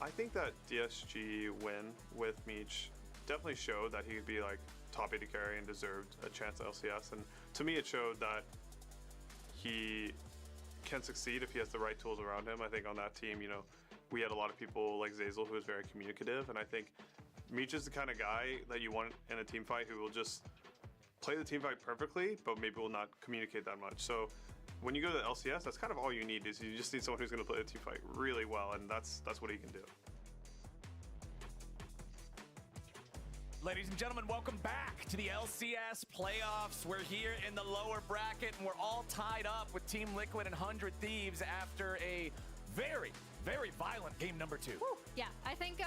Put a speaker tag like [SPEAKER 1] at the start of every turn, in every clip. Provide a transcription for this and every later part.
[SPEAKER 1] I think that DSG win with Meech definitely showed that he could be like top 80 carry and deserved a chance at LCS. And to me, it showed that he can succeed if he has the right tools around him. I think on that team, you know, we had a lot of people like Zazel who was very communicative, and I think Meech is the kind of guy that you want in a team fight who will just play the team fight perfectly, but maybe will not communicate that much. So when you go to the LCS, that's kind of all you need. Is you just need someone who's going to play the team fight really well, and that's what he can do.
[SPEAKER 2] Ladies and gentlemen, welcome back to the LCS playoffs. We're here in the lower bracket, and we're all tied up with Team Liquid and 100 Thieves after a very, very violent game number 2.
[SPEAKER 3] Woo. Yeah, I think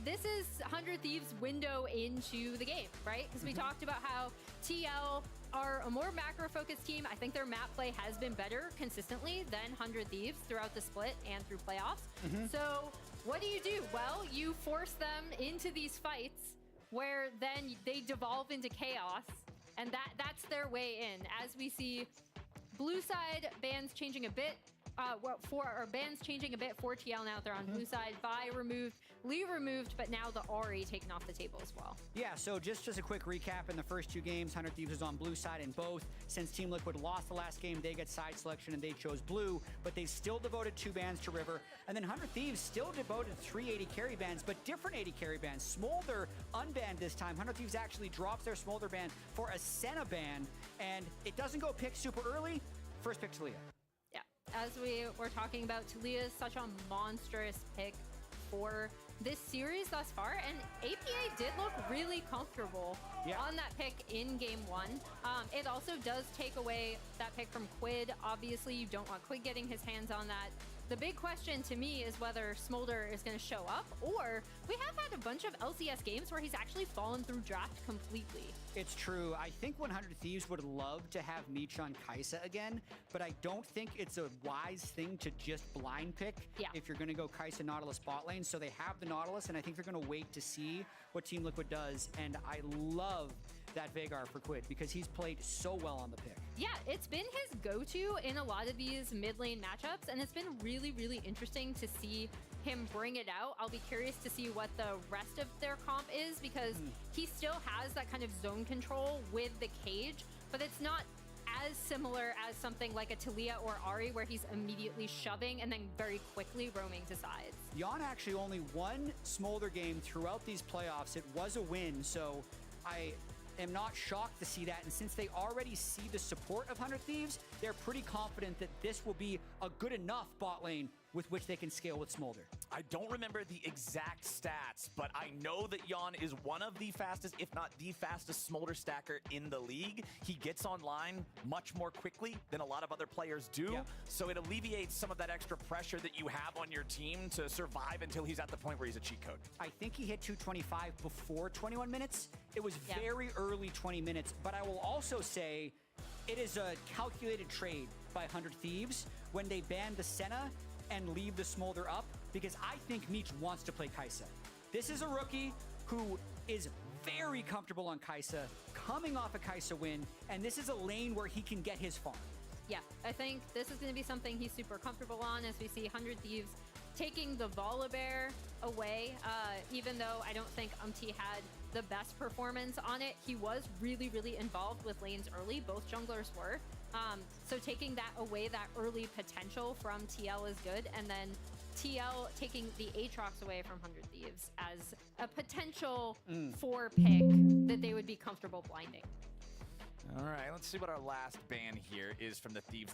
[SPEAKER 3] this is 100 Thieves' window into the game, right? Because we talked about how TL are a more macro-focused team. I think their map play has been better consistently than 100 Thieves throughout the split and through playoffs. So what do? Well, you force them into these fights where then they devolve into chaos, and that's their way in. As we see, blue side bans changing a bit. Bans changing a bit for TL now. They're on blue side. Vi removed, Lee removed, but now the Ahri taken off the table as well.
[SPEAKER 4] Yeah, so just as a quick recap, in the first 2 games, 100 Thieves was on blue side in both. Since Team Liquid lost the last game, they get side selection and they chose blue, but they still devoted 2 bans to River. And then 100 Thieves still devoted 3 80 carry bans, but different 80 carry bans. Smolder unbanned this time. 100 Thieves actually drops their Smolder ban for a Senna ban, and it doesn't go pick super early. First pick Talia.
[SPEAKER 3] As we were talking about, Talia is such a monstrous pick for this series thus far, and APA did look really comfortable on that pick in game 1. It also does take away that pick from Quid. Obviously, you don't want Quid getting his hands on that. The big question to me is whether Smolder is going to show up, or we have had a bunch of LCS games where he's actually fallen through draft completely.
[SPEAKER 4] It's true. I think 100 Thieves would love to have Meech on Kai'Sa again, but I don't think it's a wise thing to just blind pick if you're going to go Kai'Sa Nautilus bot lane. So they have the Nautilus, and I think they're going to wait to see what Team Liquid does, and I love that Veigar for Quid because he's played so well on the pick.
[SPEAKER 3] Yeah, it's been his go-to in a lot of these mid lane matchups, and it's been really, really interesting to see him bring it out. I'll be curious to see what the rest of their comp is, because he still has that kind of zone control with the cage, but it's not as similar as something like a Talia or Ahri, where he's immediately shoving and then very quickly roaming to sides.
[SPEAKER 4] Jan actually only one Smolder game throughout these playoffs. It was a win, so I am not shocked to see that, and since they already see the support of 100 Thieves, they're pretty confident that this will be a good enough bot lane with which they can scale with Smolder.
[SPEAKER 2] I don't remember the exact stats, but I know that Jan is one of the fastest, if not the fastest, Smolder stacker in the league. He gets online much more quickly than a lot of other players do, so it alleviates some of that extra pressure that you have on your team to survive until he's at the point where he's a cheat code.
[SPEAKER 4] I think he hit 225 before 21 minutes. It was very early 20 minutes, but I will also say it is a calculated trade by 100 Thieves when they ban the Senna and leave the Smolder up, because I think Meech wants to play Kai'Sa. This is a rookie who is very comfortable on Kai'Sa, coming off a Kai'Sa win, and this is a lane where he can get his farm.
[SPEAKER 3] Yeah, I think this is going to be something he's super comfortable on, as we see 100 Thieves taking the Volibear away. Even though I don't think had the best performance on it, he was really, really involved with lanes early. Both junglers were. So taking that away, that early potential from TL is good. And then TL taking the Aatrox away from 100 Thieves as a potential 4 pick that they would be comfortable blinding.
[SPEAKER 2] All right, let's see what our last ban here is from the Thieves